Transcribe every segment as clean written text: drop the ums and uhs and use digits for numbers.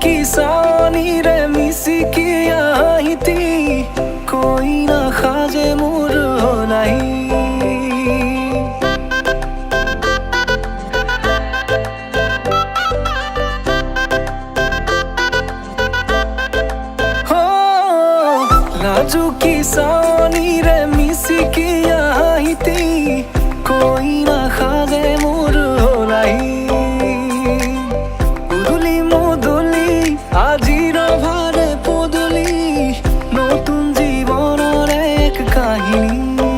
की सानी रे मिसी की आहिती कोई ना खाजे मुर नहीं लाजू की सानी रे मिसी की आहिती कोई ना खाजे मुर नहीं उदुली मुदुली আজির ভারে পদুলি নতুন জীবনের এক কাহিনী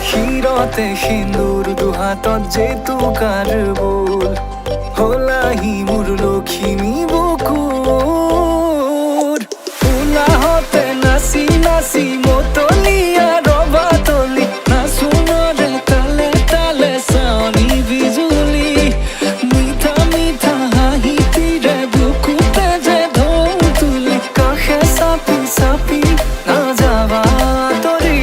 হিরতে সিন্দুর দুহাতত যেতু কার বোল হলাহি মোর লখিমী বুকুর উলাহতে নাচি নাচি মতলিয়া রবাতলি নাচুনরে তালে তালে চাউনি বিজুলি মিঠা মিঠা হাঁহিটিৰে বুকুতে যে ঢৌ তুলি কাষে চাপি চাপি নাযাবা তৰি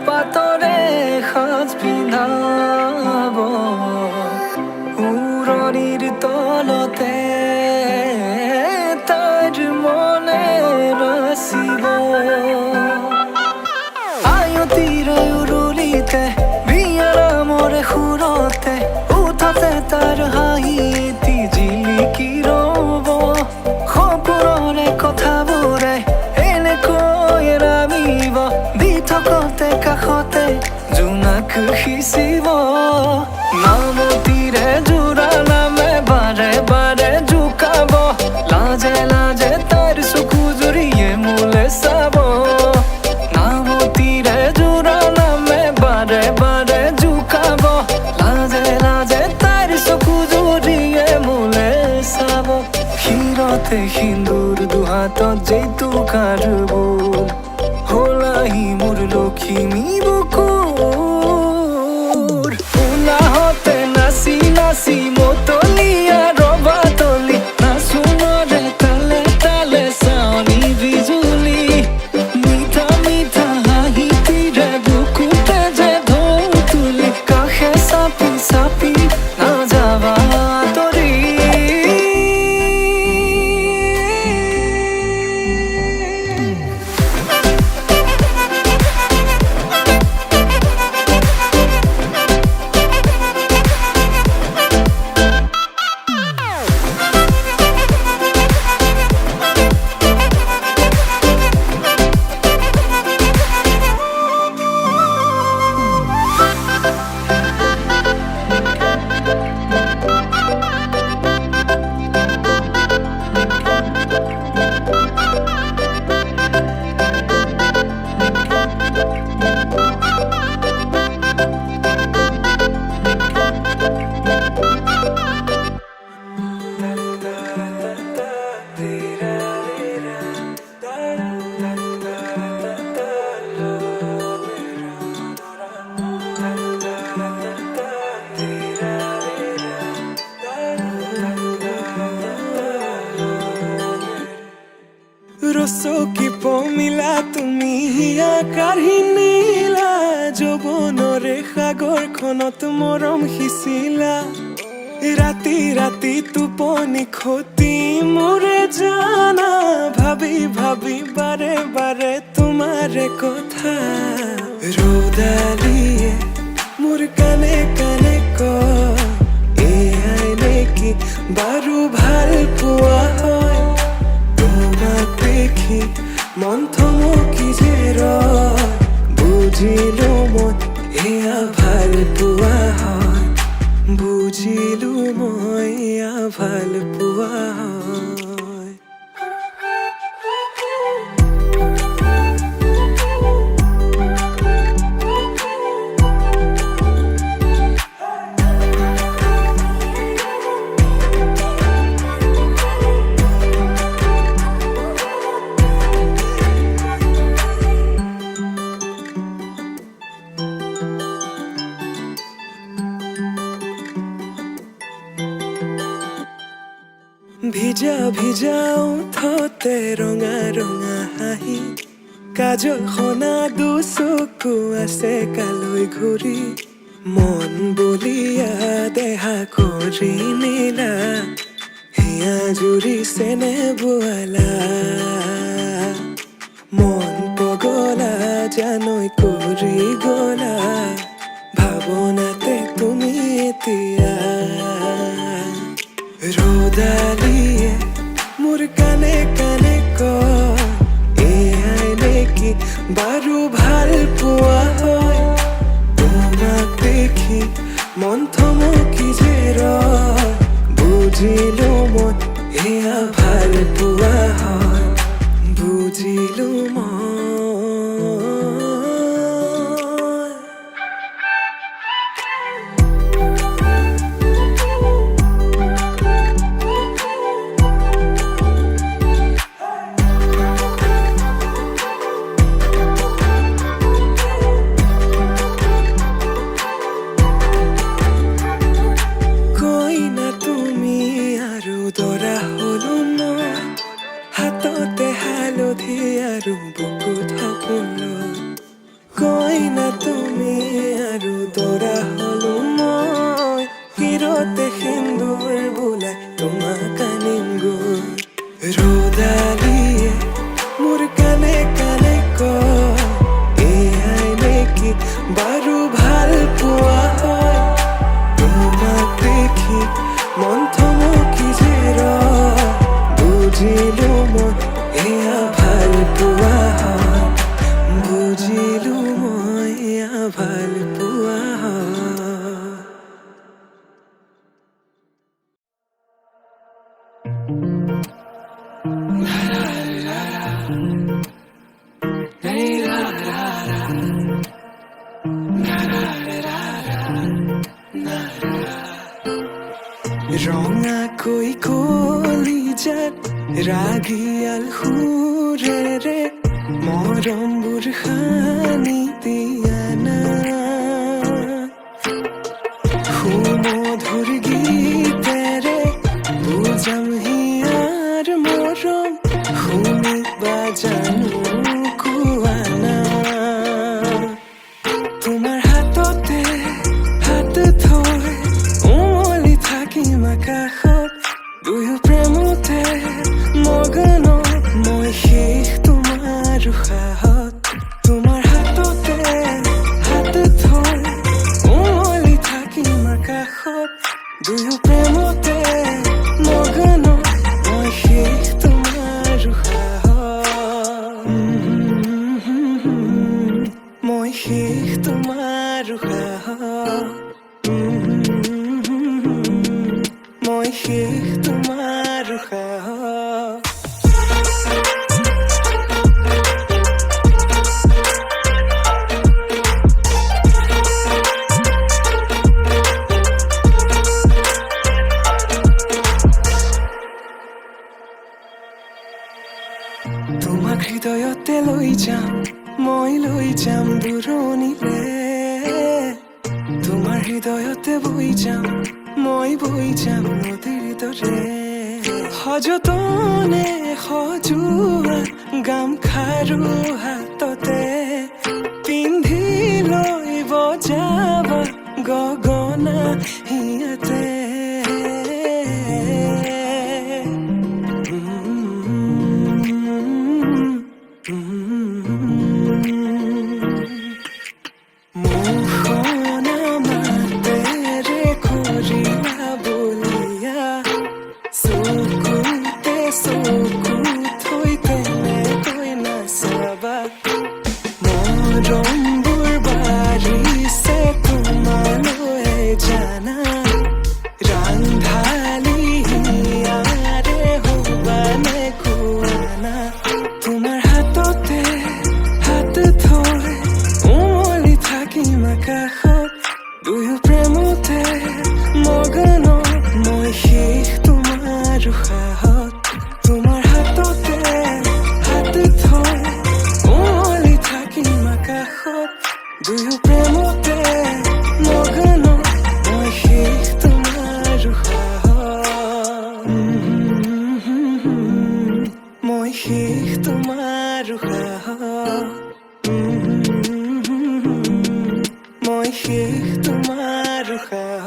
পাতৰে সাজ পিন্ধাব উৰণিৰ তলতে তাইৰ মনে ৰচিব আয়তিৰে উৰুলিতে বিয়াৰামৰে সুৰতে উঠতে তাৰ হাঁহি এটি জিলিকি ৰ'ব সপোনৰে কথাবোৰে এনেকৈ নামিব দি থকতে কাষতে জোনাক সিঁচিব নামতিৰে জোৰা নামে বাৰে বাৰে জোকাব লাজে লাজে তাইৰ চকু জুৰিয়ে মোলে চাব নামতিৰে জোৰা নামে বাৰে বাৰে জোকাব লাজে লাজে তাইৰ চকু জুৰিয়ে মোলে চাব হিৰতে সিন্দুৰ দুহাতত যেতু কার বোল হলাহি মোর লখিমী বুকুর উলাহতে নাচি নাচি মতলিয়া রবাতলি নাচুনরে তালে তালে চাউনি বিজুলি মিঠা মিঠা হাঁহিটিৰে বুকুতে যে ঢৌ তুলি কাষে চাপি চাপি নাযাবা তৰি ৰচকি পমিলা তুমি হিয়া কাঢ়ি নিলা যৌৱনৰে সাগৰখনত মৰম সিঁচিলা ৰাতি ৰাতি টোপনি খতি মোৰে জানা ভাবি ভাবি বাৰে বাৰে তোমাৰে কথা ৰ'দালিয়ে মোৰ কানে কানে কয় এয়াই নেকি বাৰু ভাল পোৱা হয় তোমাক দেখি মন থমকি যে ৰয় বুজিলো মই এয়া ভাল পোৱা হয় বুজিলো মই এয়া ভাল পোৱা হয় ভিজা ভিজা ওঠতে ৰঙা ৰঙা হাঁহি কাজল সনা দুচকু আছে কালৈ ঘূৰি মন বলিয়া দেহা কৰি নিলা হিয়া জুৰি চেনে বোৱালা মন পগলা জানৈ কৰি গলা ভাৱনাতে তুমি এতিয়া ৰ'দালিয়ে মোৰ কানে কানে কয় এয়াই নেকি বাৰু ভাল পোৱা হয় তোমাক দেখি মন থমকি যে ৰয় বুজিলো মই এয়া ভাল পোৱা হয় বুজিলো মই হাততে হালধি আৰু বুকুত সপোন কৈ না তুমি আৰু দৰা হলো মই হিৰতে সিন্দুৰ বোলাই তোমাক আনিম গৈ ৰ'দালিয়ে মোৰ কানে কানে কয় এয়াই নেকি বাৰু ভাল পোৱা হয় তোমাক দেখি মন থমকি যে ৰয় বুজিলো মই এয়া ভাল পোৱা হয় বুজিলো মই এয়া ভাল পোৱা হয় ৰঙাকৈ কলিজাত ৰাগিয়াল সুৰেৰে মৰমবোৰ সানি দিয়া না সুমধুৰ গীতেৰে বুজাম হিয়াৰ মৰম শুনিবা জানো কোৱা না তোমাৰ হাততে হাত থৈ উমলি থাকিম আকাশত দুয়ো প্ৰেমতে মগন মই শেষ তোমাৰ উশাহত তোমাৰ হাততে হাত থৈ উমলি থাকিম আকাশত দুয়ো প্ৰেমতে মগন মই শেষ তোমাৰ উশাহত মই শেষ তোমাৰ উশাহত মই শেষ তোমাৰ উশাহত তোমাক হৃদয়তে লৈ যাম মই লৈ যাম দূৰণিলে তোমাৰ হৃদয়তে বৈ যাম মই বৈ যাম নদীৰ দৰে সযতনে সজোৱা গামখাৰু হাততে পিন্ধি লৈ বজাবা গগনা হিয়াতে দুয়ো প্ৰেমতে মগন মই শেষ তোমাৰ উশাহত তোমাৰ হাততে হাত থৈ উমলি থাকিম আকাশত দুয়ো প্ৰেমতে মগন মই শেষ তোমাৰ উশাহত মই শেষ তোমাৰ উশাহ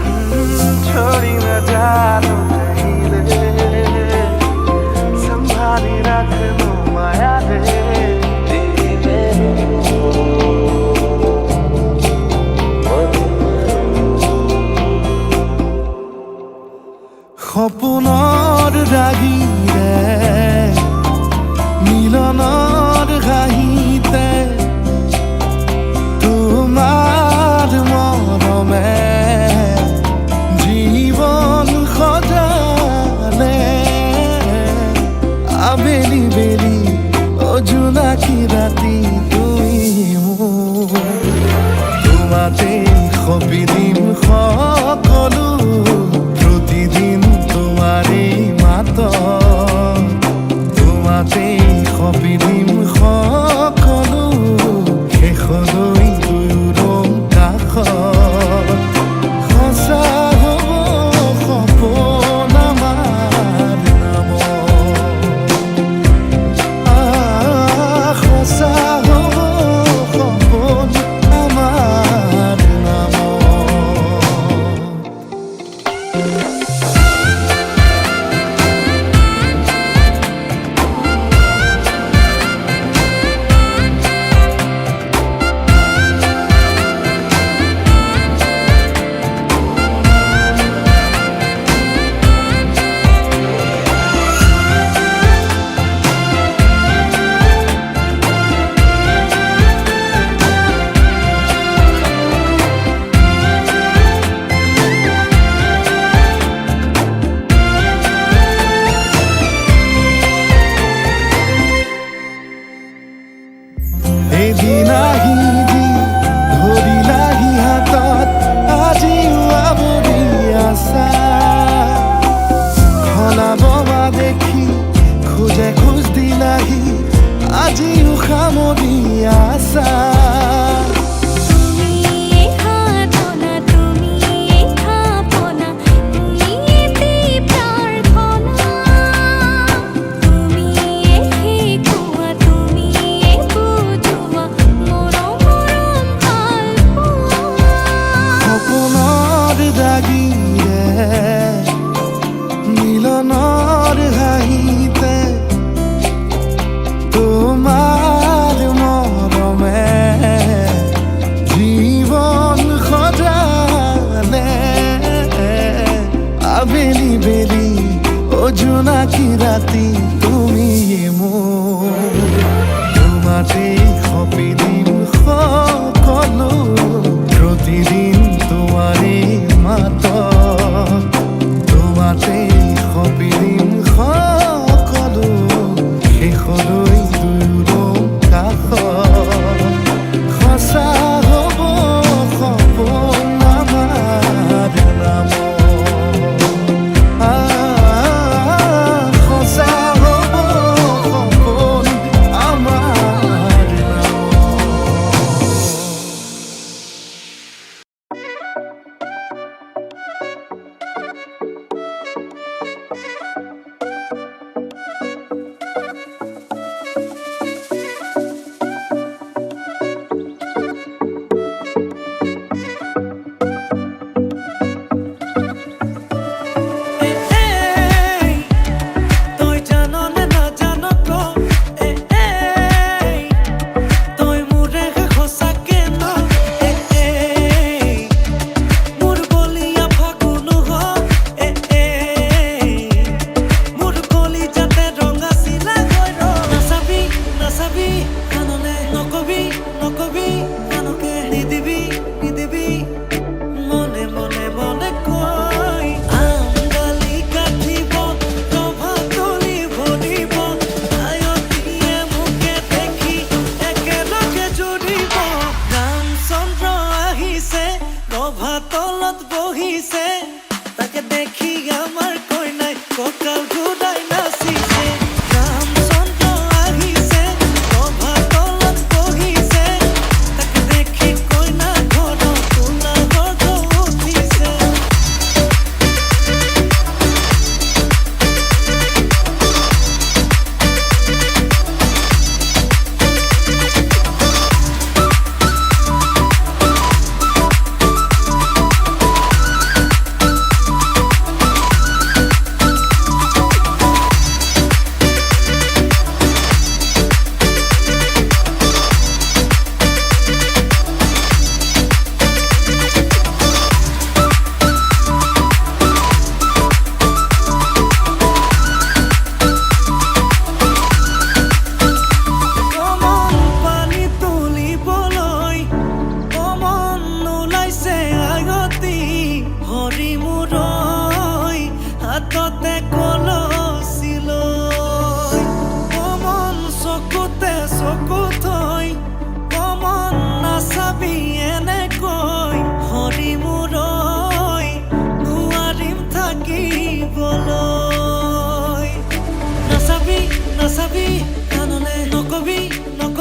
छोड़ी न जानो कहीं रे संभाली रख लो माया रे সপোনৰ ৰাগিৰে মিলনৰ হাঁহিতে তোমাৰ মৰমে জীবন সজালে আবেলি বেলি অজোনাকি ৰাতি তুমি তোমাতে সপিদিম সকলো প্ৰতিদিন তোমাৰে মাত তোমাতে সপিদিম সকলো শেষলৈ দুয়োৰং কাষত সঁচা হ'ব সপোন আমাৰ নামত সঁচা হ'ব সপোন আমাৰ নামত এদিন আহি যি ধৰিলাহি হাতত আজিও আৱৰি আছা সলাববা দেখি খোজে খোজ দিলাহি আজিও সামৰি আছা মিলনৰ হাঁহিতে তোমাৰ মৰমে জীবন সজালে আবেলি বেলি অজোনাকি ৰাতি তুমি মোৰ তোমাতে সপিদিম সকলো প্ৰতিদিন তোমাৰে মাত তোমাতে সপিদিম সকলো শেষলৈ দুয়োৰং কাষত সঁচা হ'ব সপোন আমাৰ নামত সঁচা হ'ব সপোন আমাৰ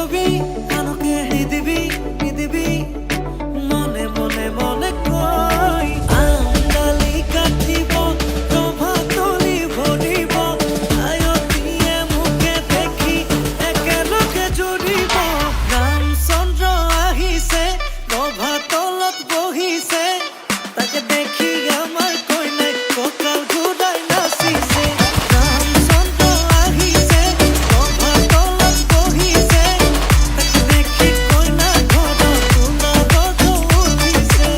ছবি আলোকে নিদিবি নিদিবি মনে মনে মনে কই আঙালি কাটিব প্ৰভাতলি ভৰিব আয়তিয়ে মুখে দেখি একেলগে জুৰিব ৰামচন্দ্ৰ আহিছে প্ৰভাতলত বহিছে তাকে দেখি আমাৰ কইনাই কঁকাল ঘূৰাই নাচিছে ৰামচন্দ্ৰ আহিছে প্ৰভাতলত বহিছে তাকে দেখি কইনা ঘৰত সোণাবধ উঠিছে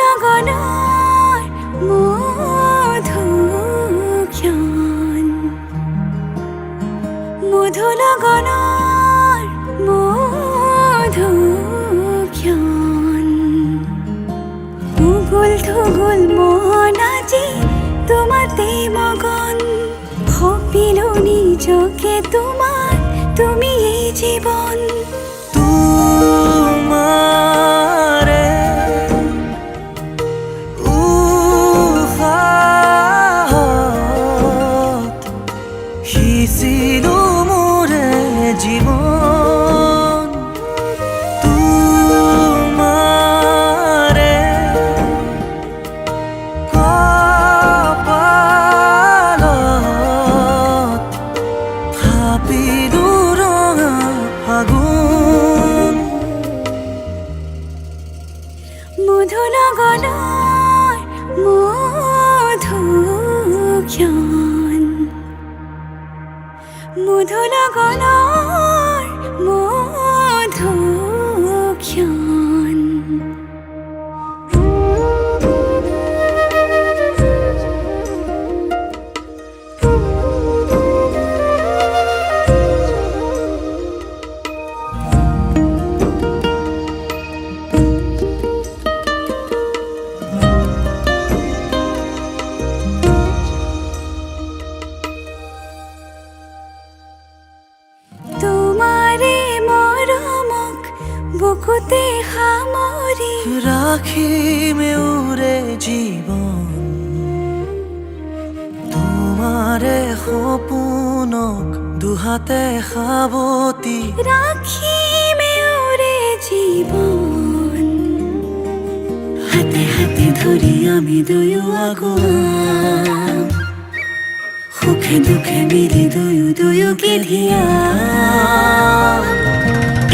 মধুনগনৰ মধুক্ষণ মধুনগনৰ মধুক্ষণ উগুল থুগুল মন আজি তোমাতে মগন ভাবিলো নিজকে তোমাৰ তুমি এই জীৱন তোমাৰে উশাহত সিঁচিলো মোৰে জীৱন তোমাৰে কপালত থাপিলো ৰঙা ফাগুন মধুনগৰৰ মধুক্ষণ মধুনগৰৰ মধুক্ষণ তোমাৰে মৰমক বুকুতে সামৰি ৰাখিমে উৰে জীৱন তোমাৰে সপোনক দুহাতে সাৱতি ৰাখিমে ওৰে জীৱন হাতে হাতে ধৰি আমি দুয়ো আগুৱাম সুখে দুখে মিলি দুয়োকে ধিয়াম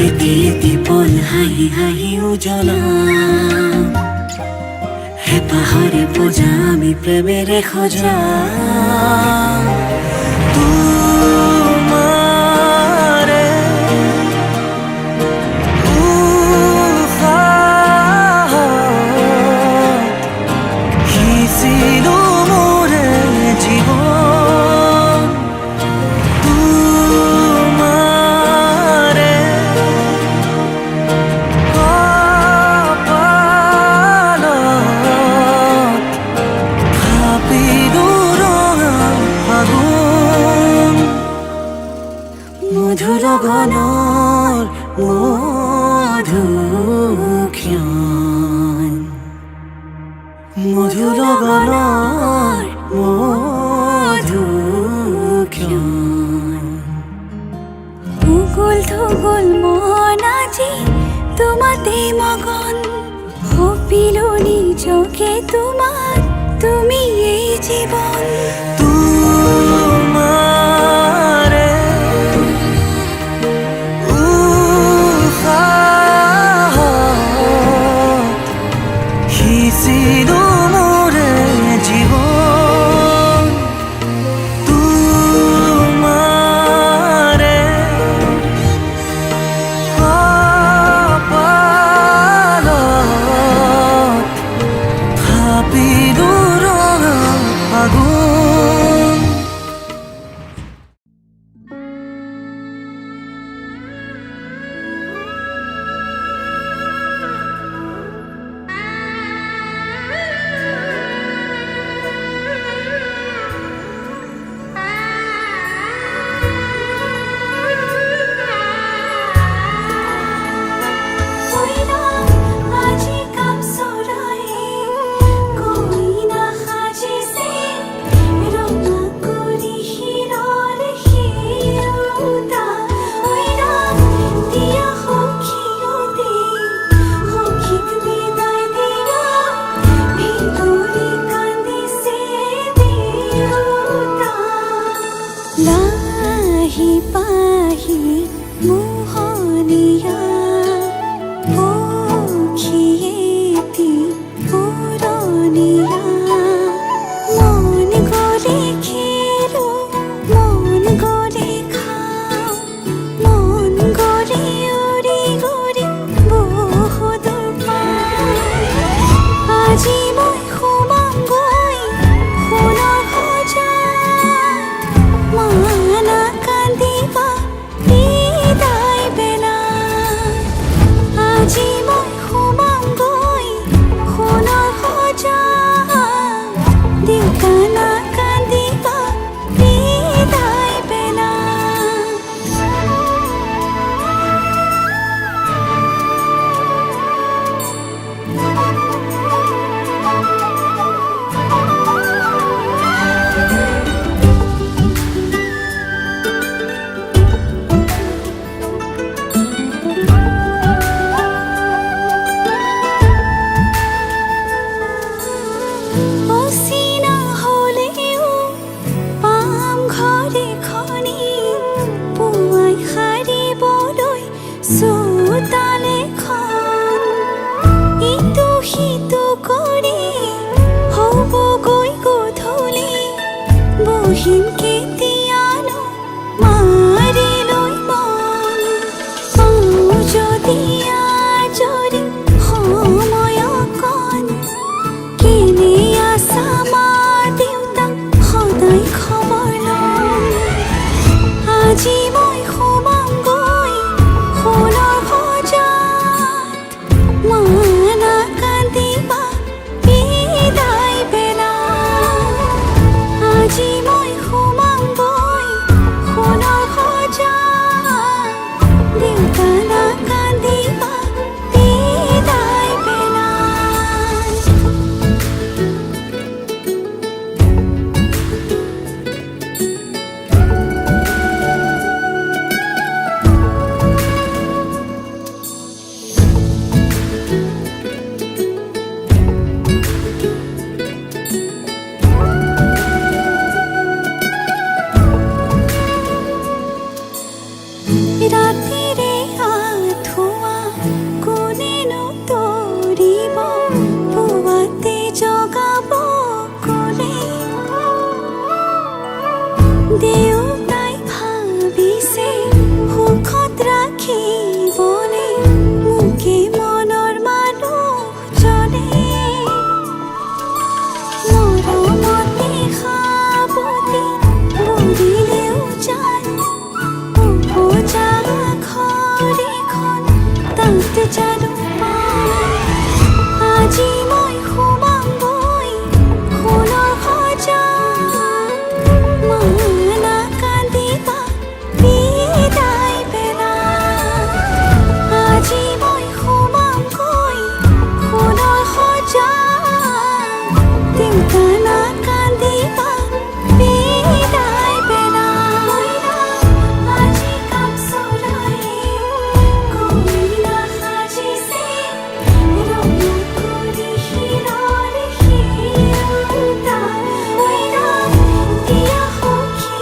এটি এটি পল হাঁহি হাঁহি উজ্বলাম হেঁপাহৰে পূজা আমি প্ৰেমেৰে সজাম তোমাৰে উশাহত সিঁচিলো মোৰে জীৱন তোমাৰে কপালত থাপিলো ৰঙা ফাগুন মধুনগৰৰ মধুক্ষণ মধুনগৰৰ মধুক্ষণ উগুল থুগুল মন আজি তোমাতে মগন ভাবিলো নিজকে তোমাৰ তুমি এই জীৱন তোমাৰে উশাহত সিঁচিলো মোৰে মহিম কেতিয়ানো মাৰিলৈ মন পাওঁ যদি আজৰি সময় অকণ কেনে আছা মা দেউতাক সদায় খবৰ লওঁ আজি মই সোমাম গৈ সোণৰ সজাত মা নাকান্দিবা বিদায় বেলা আজি মই সোমাম গৈ সোণৰ সজাত দেউতা নাকান্দিবা বিদায় বেলা ৰাতিৰে আঁঠুৱা কোনেনো তৰিব পুৱাতে জগাব কোনে দেউতাই ভাবিছে সুখত ৰাখিবনে মোকে মনৰ মানুহজনে মৰমতে সাৱতি বুলিলেও জান উপজা ঘৰখন তাত জানো পাই আজি মই সোমাম গৈ সোণৰ সজাত মা নাকান্দিবা বিদায় বেলা আজি মই সোমাম গৈ সোণৰ সজাত দেউতা নাকান্দিবা বিদায় বেলা আজি কাম চলাই কইনা সাজিছে ৰঙা কৰি শিৰৰ শিৰোতা দিয়া সখী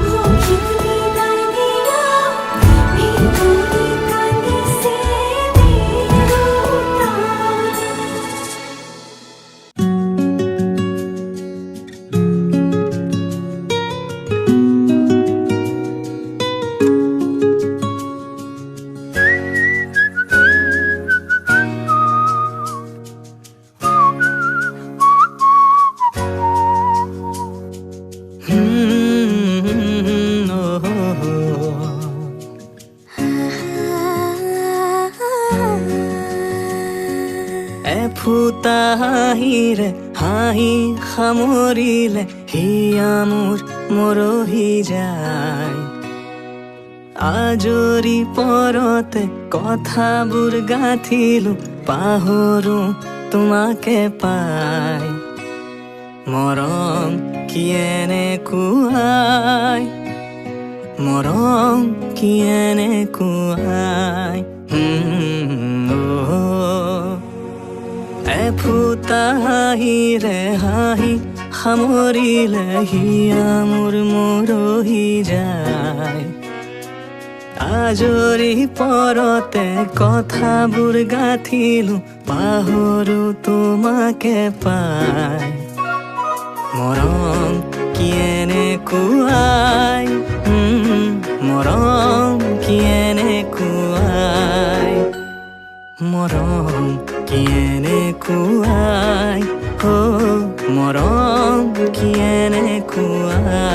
সখীক বিদায় দিয়া ভিতৰি কান্দিছে দেউতা এফুটা হাঁহিৰে হাঁহি সামৰিলে হিয়া মোৰ মৰহি যায় আজৰি পৰতে কথাবোৰ গাঁঠিলো পাহৰো তোমাকে পাই মৰম কি এনেকুৱাই মৰম কি এনেকুৱাই এফুটা হাঁহিৰে হাঁহি সামৰিলে হিয়া মোৰ মৰহি যায় আজৰি পৰতে কথাবোৰ গাঁঠিলো পাহৰো তোমাকে পাই মৰম কি এনেকুৱাই মৰম কি এনেকুৱাই মৰম কি এনেকুৱাই মৰম কি এনেকুৱাই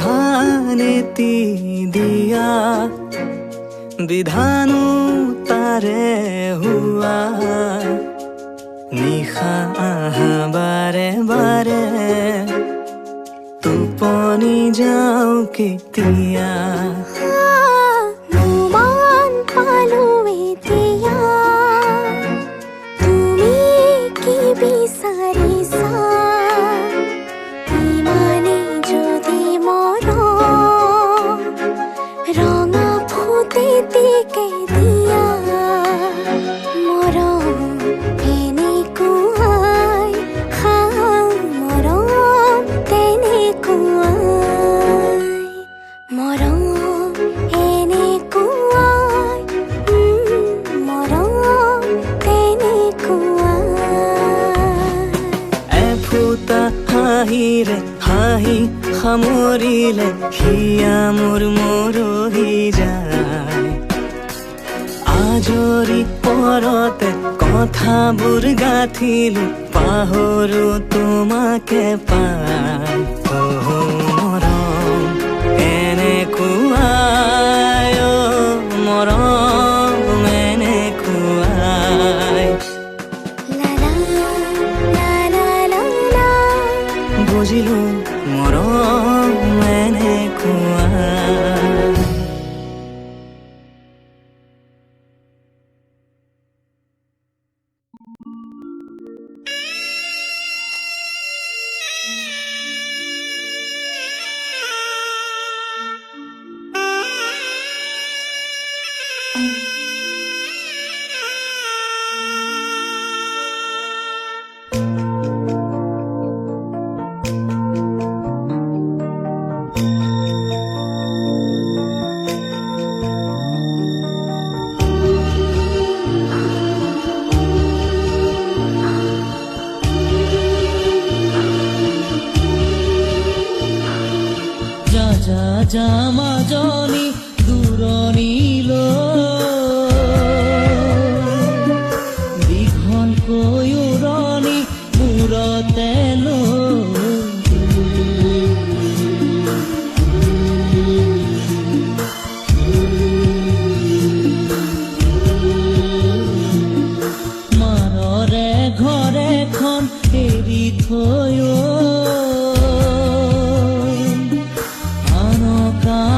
সংবিধানেতি দিয়া বিধানো তাৰে হোৱা নিশা বাৰে বাৰে টোপনি যাওঁ কেতিয়া মন পালো এতিয়া তুমি আহি সামৰিলে হিয়া মোৰ মৰহি যায় আজৰি পৰতে কথাবোৰ গাঁঠিলো পাহৰো তোমাকে পাই মৰম এনেকুৱাই মৰম এনেকুৱাই লা লা লা লা লা লা বুজিলো মৰম এনেকুৱাই মাজনী দূৰণিলৈ দীঘলকৈ উৰণি মূৰতে মাৰৰে ঘৰেখন এৰি থৈ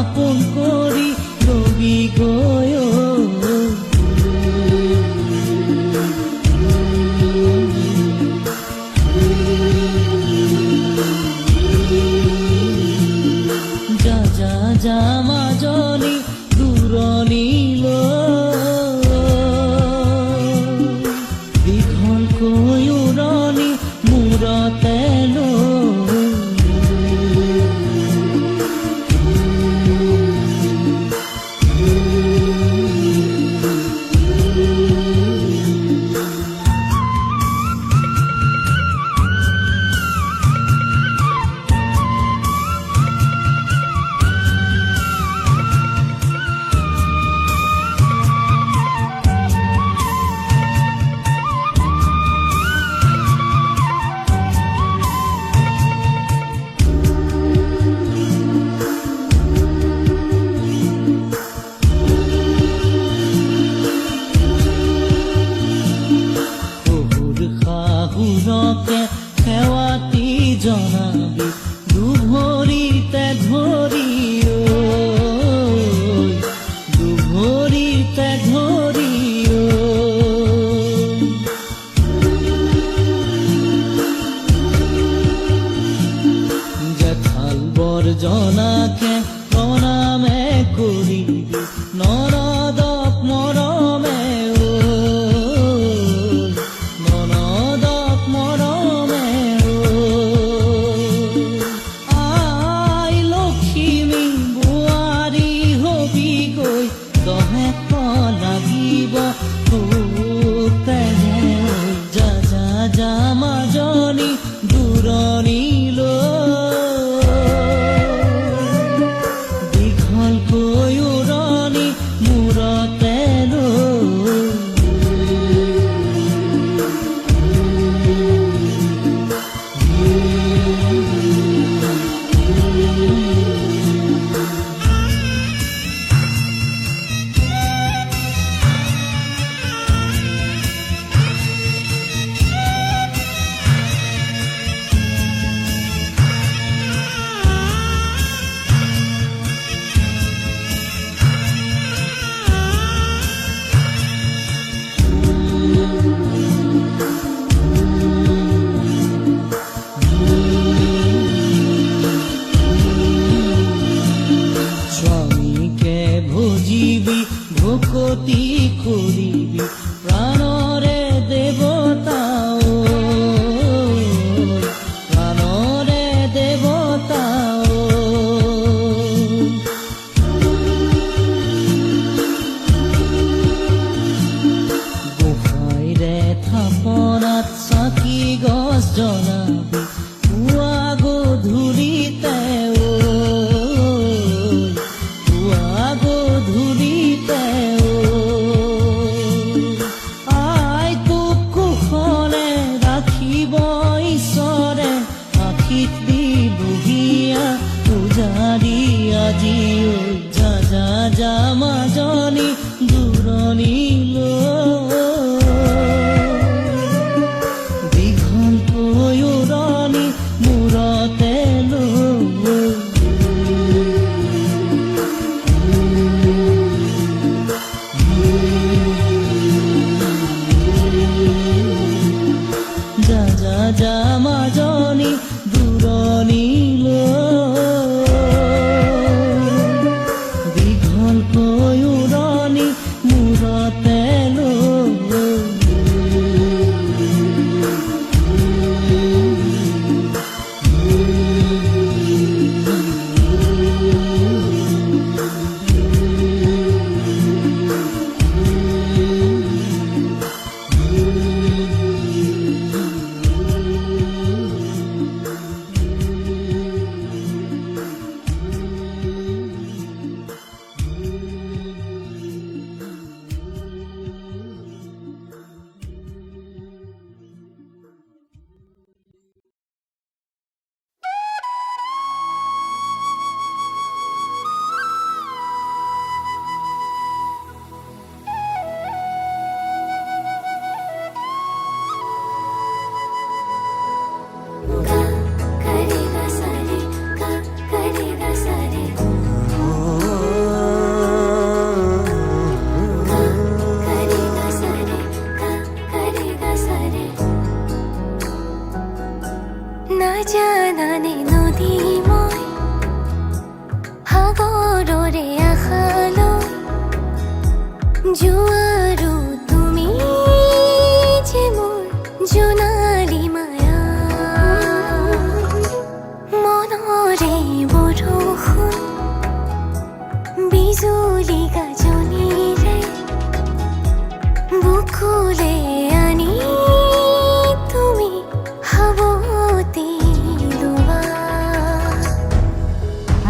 আপোন কৰি ৰবি গৈ যা মাজনী দূৰণিলৈ দীঘলকৈ উৰণি মূৰতে সেৱাতি জনাবি দুভৰিতে ধৰি দুভৰিতে ধৰি জেঠাল বৰ জনাকে প্ৰণামে কৰিবি নৰদক মৰমে যা মাজনী দূৰণিলৈ দীঘলকৈ উৰণি মূৰতে স্বামীকে ভজিবি ভকতি কৰিবি প্ৰাণৰে দেৱতা প্ৰাণৰে দেৱতা গোসাঁইৰে থাপনাত চাকি গছ জ্বলাবি পুৱা গধূলি জানানে নদী মই সাগৰৰে আশালৈ জোৱাৰো তুমি যে মোৰ জোনালী মায়া মনৰে বৰষুণ বিজুলী গাজনিৰে বুকুলে আনি তুমি হাবতি লোৱা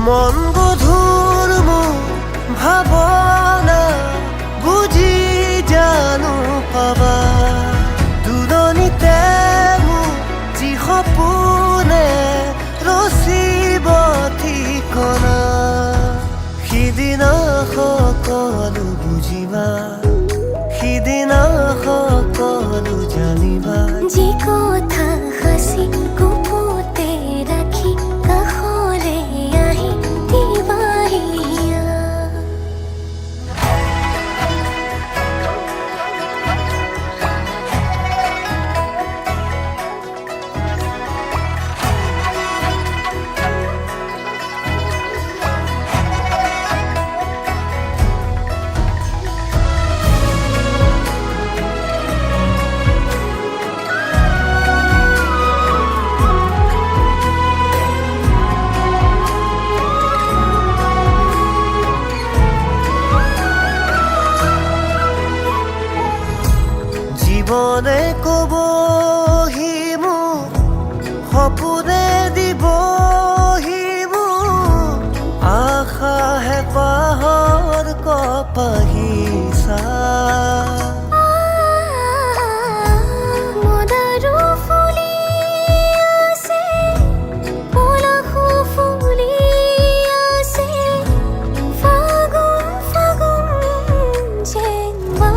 মন গধুৰ মোৰ ভাৱনা বুজি জানো পাবা দুদনিতে মোৰ যি সপোনে ৰচিব ঠিকনা সিদিনা সকলো বুজিবা সিদিনা সকলো জানিবা যি কথা সাঁচি গুপুতে ৰাখি কাষলে আহি দিবাহিয়া জীৱনে ক'বহি মোক সপোনে দিবহি মোক আশাহে পাহৰ কপাহিছা মদাৰো ফুলি আছে পলাশো ফুলি আছে ফাগুন ফাগুন যেনবা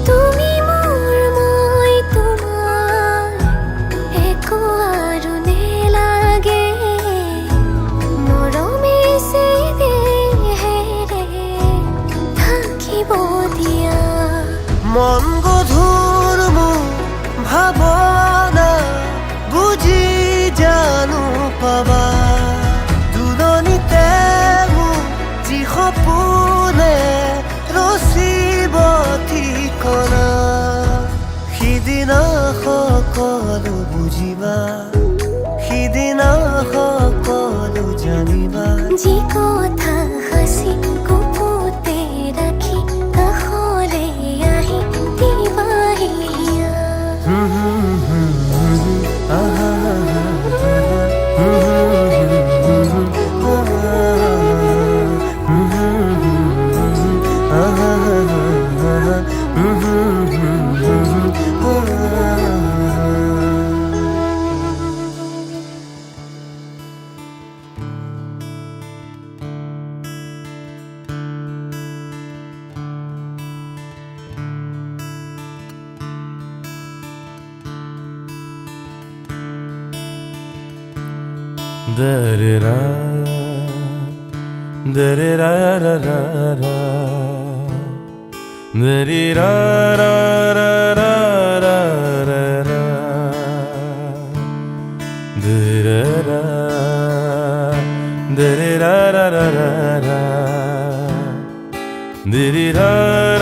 তুমি মোৰ মই তোমাৰ একো আৰু নেলাগে মৰমে চেহেৰে থাকিব দিয়া মন গধুৰ মোৰ ভাৱনা বুজি জানো পাবা দুদনিতে মোৰ যি সপোনে ৰচিব ঠিকনা সিদিনা সকলো বুজিবা সিদিনা সকলো জানিবা যি কথা সাঁচি গুপুতে ৰাখি কাষলে আহি দিবাহিয়া Da-da-da, da-da-da-da-da-da, da-dee-da-da-da-da-da-da, da-da-da, da-dee-da-da-da-da-da, dee-dee-da-da-da-da-da, dee-dee-da-da-da-da-da-da.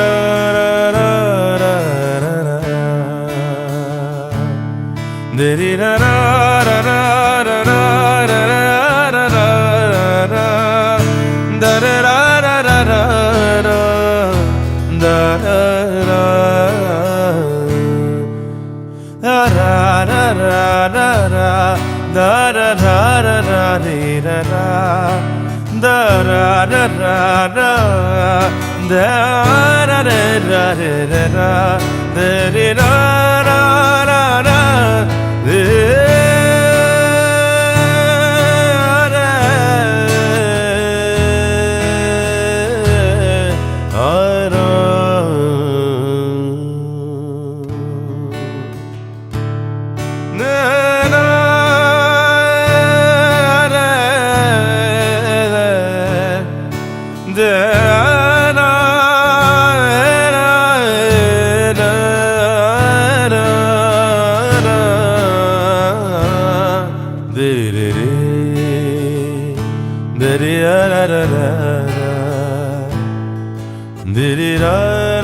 Dere re, dere ra ra ra ra ra, dere ra.